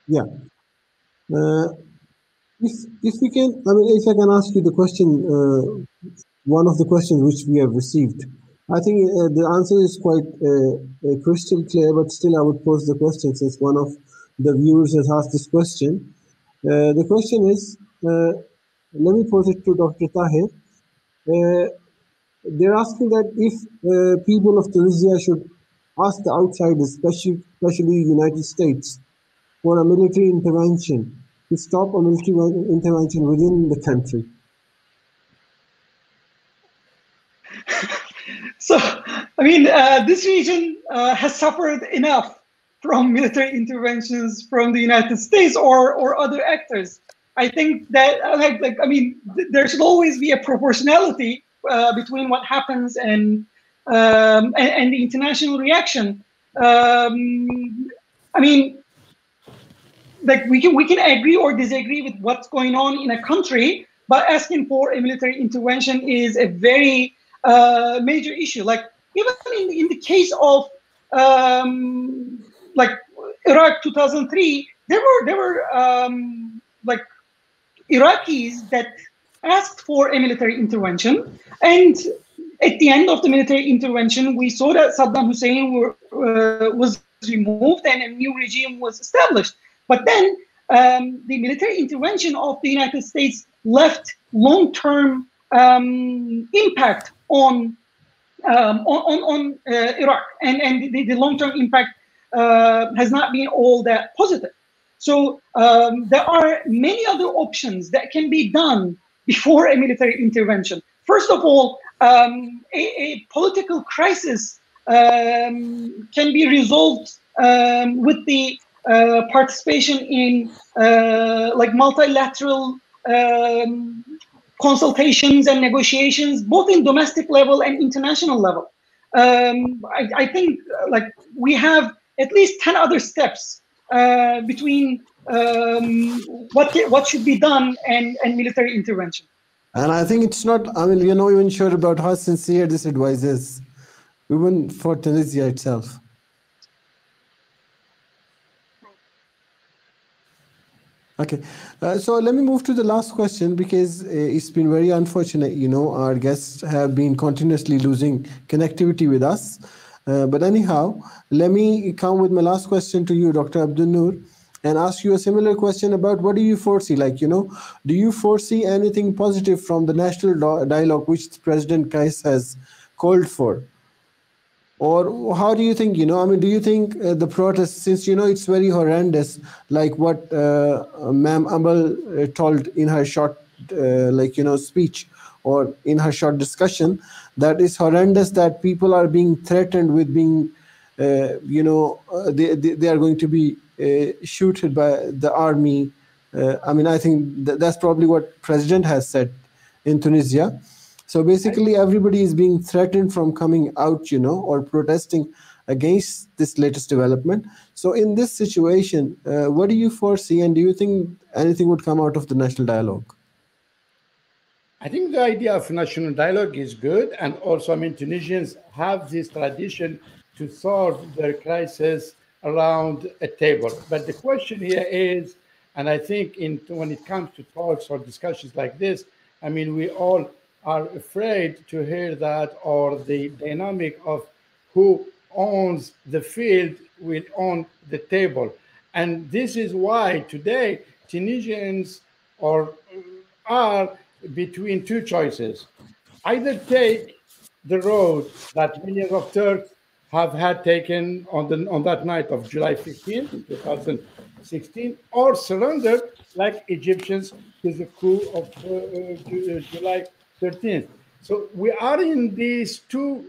Yeah. If we can, if I can ask you the question one of the questions which we have received. I think the answer is quite crystal clear, but still I would pose the question since one of the viewers has asked this question. The question is, let me pose it to Dr. Tahir. They're asking that if people of Tunisia should ask the outsiders, especially the United States, for a military intervention to stop a military intervention within the country. So, I mean, this region has suffered enough from military interventions from the United States or other actors. I think that, I mean, there should always be a proportionality between what happens and the international reaction. I mean, like we can agree or disagree with what's going on in a country, but asking for a military intervention is a very major issue. Like even in the case of like Iraq 2003, there were like Iraqis that asked for a military intervention, and at the end of the military intervention, we saw that Saddam Hussein was removed and a new regime was established. But then the military intervention of the United States left long-term impact on Iraq, and the long-term impact has not been all that positive. So there are many other options that can be done before a military intervention. First of all, a political crisis can be resolved with the participation in like multilateral consultations and negotiations, both in domestic level and international level. I think like we have at least 10 other steps between what should be done and military intervention. And I think it's not, I mean, you're not even sure about how sincere this advice is, even for Tunisia itself. Okay, so let me move to the last question because it's been very unfortunate, you know, our guests have been continuously losing connectivity with us. But anyhow, let me come with my last question to you, Dr. Abdul Noor, and ask you a similar question about what do you foresee? Like, you know, do you foresee anything positive from the national dialogue which President Kaisa has called for? Or how do you think, you know, I mean, do you think the protests, since, you know, it's very horrendous, like what Mammal told in her short, like, you know, speech or in her short discussion, that is horrendous that people are being threatened with being, you know, they are going to be shooted by the army. I mean, I think that's probably what President has said in Tunisia. So basically, everybody is being threatened from coming out, you know, or protesting against this latest development. So in this situation, what do you foresee, and do you think anything would come out of the national dialogue? I think the idea of national dialogue is good. And also, I mean, Tunisians have this tradition to solve their crisis around a table. But the question here is, and I think when it comes to talks or discussions like this, I mean, we all are afraid to hear that, or the dynamic of who owns the field will own the table. And this is why today Tunisians are between two choices. Either take the road that millions of Turks have had taken on that night of July 15, 2016, or surrender like Egyptians to the coup of July 13th. So we are in these two,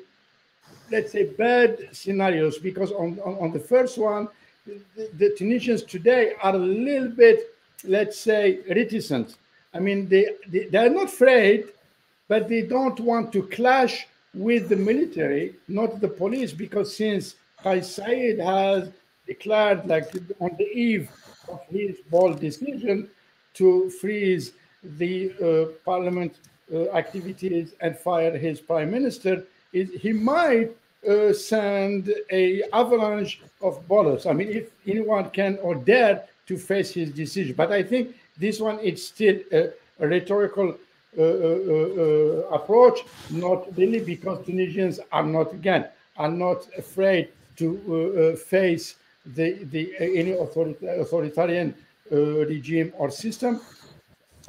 let's say, bad scenarios, because on the first one, the Tunisians today are a little bit, let's say, reticent. I mean, they're not afraid, but they don't want to clash with the military, not the police, because since Kaisa has declared, like on the eve of his bold decision to freeze the parliament activities and fire his prime minister, he might send a avalanche of bullets. I mean, if anyone can or dare to face his decision. But I think this one is still a rhetorical approach, not really, because Tunisians are not afraid to face any authoritarian regime or system.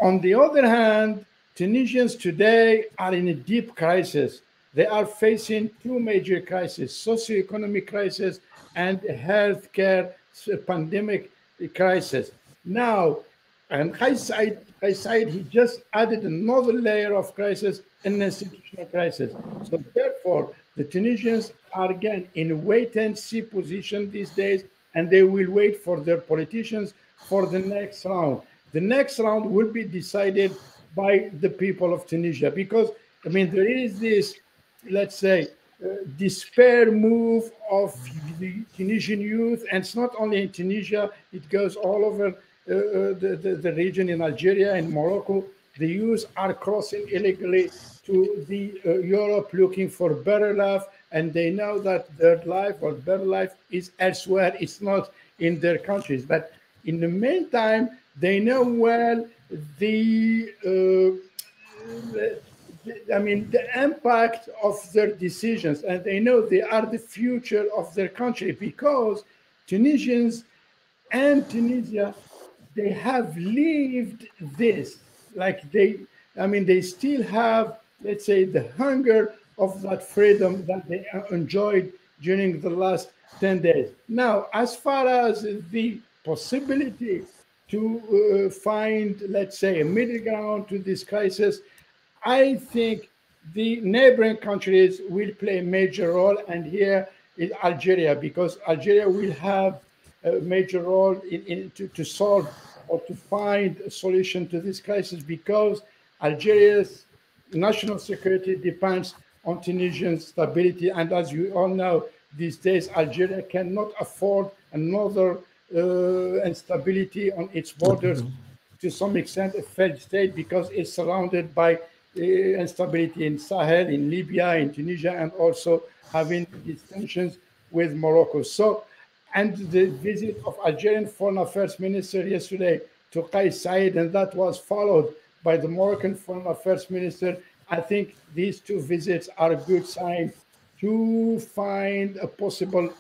On the other hand, Tunisians today are in a deep crisis. They are facing two major crises: socioeconomic crisis and healthcare pandemic crisis. Now, and Kaisa, he just added another layer of crisis, an institutional crisis. So therefore, the Tunisians are again in a wait-and-see position these days, and they will wait for their politicians for the next round. The next round will be decided by the people of Tunisia, because, I mean, there is this, let's say, despair move of the Tunisian youth, and it's not only in Tunisia, it goes all over the region, in Algeria and Morocco. The youth are crossing illegally to the Europe looking for better life, and they know that their life or better life is elsewhere. It's not in their countries. But in the meantime, they know well the impact of their decisions, and they know they are the future of their country, because Tunisians and Tunisia, they have lived this. Like they still have, let's say, the hunger of that freedom that they enjoyed during the last 10 days. Now, as far as the possibility to find, let's say, a middle ground to this crisis, I think the neighboring countries will play a major role, and here is Algeria, because Algeria will have a major role to solve or to find a solution to this crisis, because Algeria's national security depends on Tunisian stability. And as you all know, these days, Algeria cannot afford another instability on its borders, to some extent a failed state, because it's surrounded by instability in Sahel, in Libya, in Tunisia, and also having these tensions with Morocco. So, and the visit of Algerian Foreign Affairs Minister yesterday to Kaisa, and that was followed by the Moroccan Foreign Affairs Minister. I think these two visits are a good sign to find a possible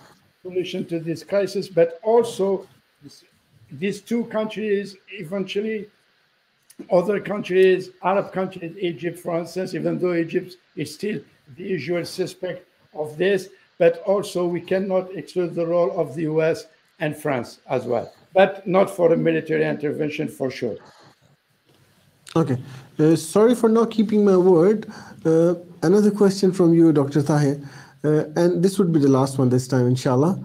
solution to this crisis, but also these two countries, eventually other countries, Arab countries, Egypt, for instance, even though Egypt is still the usual suspect of this, but also we cannot exclude the role of the US and France as well, but not for a military intervention for sure. Okay, sorry for not keeping my word. Another question from you, Dr. Tahir, and this would be the last one this time, inshallah.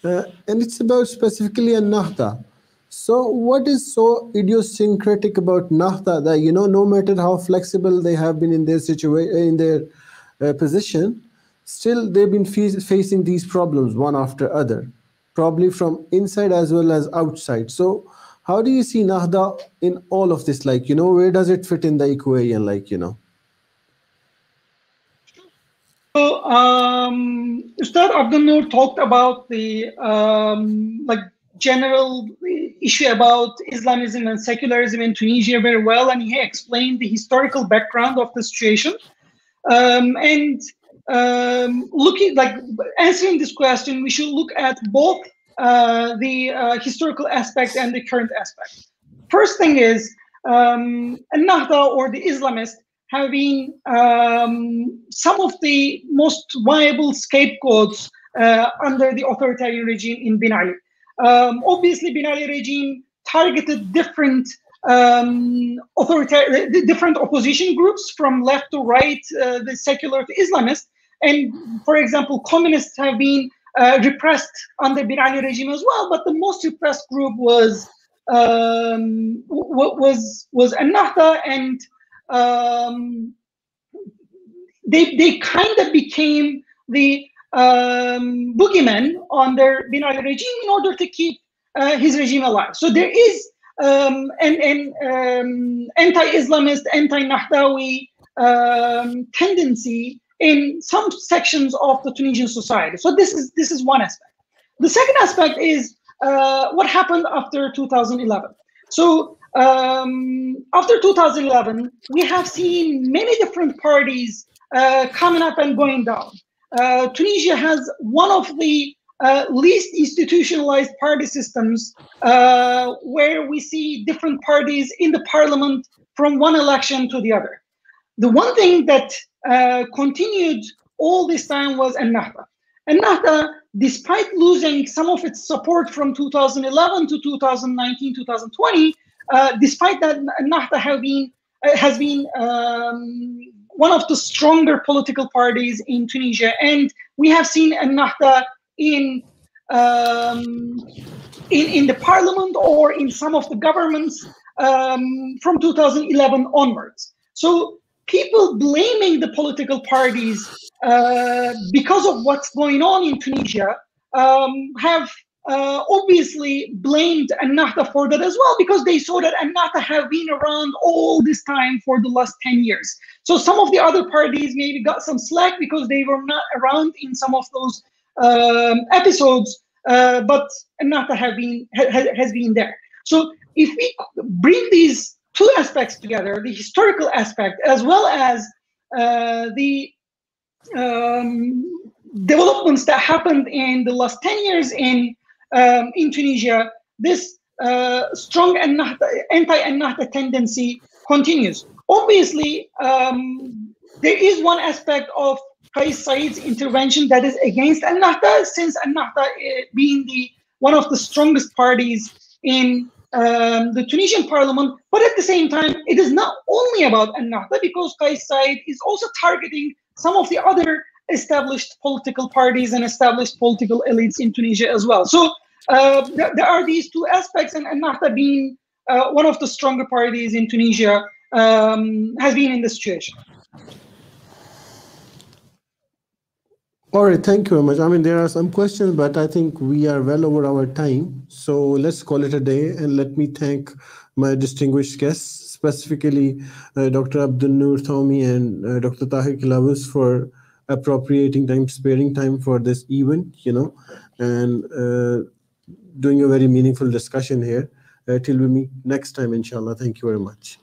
And it's about specifically a Nahda. So what is so idiosyncratic about Nahda that, you know, no matter how flexible they have been in their situation, in their position, still they've been facing these problems one after other, probably from inside as well as outside. So how do you see Nahda in all of this? Like, you know, where does it fit in the equation? Like, you know. So, Ustad Abdul Noor talked about the like general issue about Islamism and secularism in Tunisia very well, and he explained the historical background of the situation. Looking, like, answering this question, we should look at both the historical aspect and the current aspect. First thing is, Nahda or the Islamists have been some of the most viable scapegoats under the authoritarian regime in Ben Ali. Obviously, Ben Ali regime targeted different different opposition groups from left to right, the secular to Islamist. And for example, communists have been repressed under Ben Ali regime as well. But the most repressed group was Nahda, and they kind of became the boogeyman on their Ben Ali regime in order to keep his regime alive. So there is an anti-Islamist, anti-Nahdawi tendency in some sections of the Tunisian society. So this is one aspect. The second aspect is what happened after 2011. So after 2011, we have seen many different parties coming up and going down. Tunisia has one of the least institutionalized party systems, where we see different parties in the parliament from one election to the other. The one thing that continued all this time was Ennahda. Ennahda, despite losing some of its support from 2011 to 2019, 2020, despite that, Ennahda has been one of the stronger political parties in Tunisia, and we have seen Ennahda in the parliament or in some of the governments from 2011 onwards. So people blaming the political parties because of what's going on in Tunisia have obviously blamed Ennahda for that as well, because they saw that Ennahda have been around all this time for the last 10 years. So some of the other parties maybe got some slack because they were not around in some of those episodes, but Ennahda has been there. So if we bring these two aspects together, the historical aspect as well as the developments that happened in the last 10 years in Tunisia, this strong anti-Ennahda tendency continues. Obviously, there is one aspect of Kais Said's intervention that is against Ennahda, since Ennahda being one of the strongest parties in the Tunisian parliament. But at the same time, it is not only about Ennahda, because Kais Said is also targeting some of the other established political parties and established political elites in Tunisia as well. So there are these two aspects, and Ennahda being one of the stronger parties in Tunisia has been in this situation. All right, thank you very much. I mean, there are some questions, but I think we are well over our time. So let's call it a day, and let me thank my distinguished guests, specifically Dr. Abdul Noor Thawmi and Dr. Tahir Kilabus, for appropriating time, sparing time for this event, and doing a very meaningful discussion here. Till we meet next time, inshallah. Thank you very much.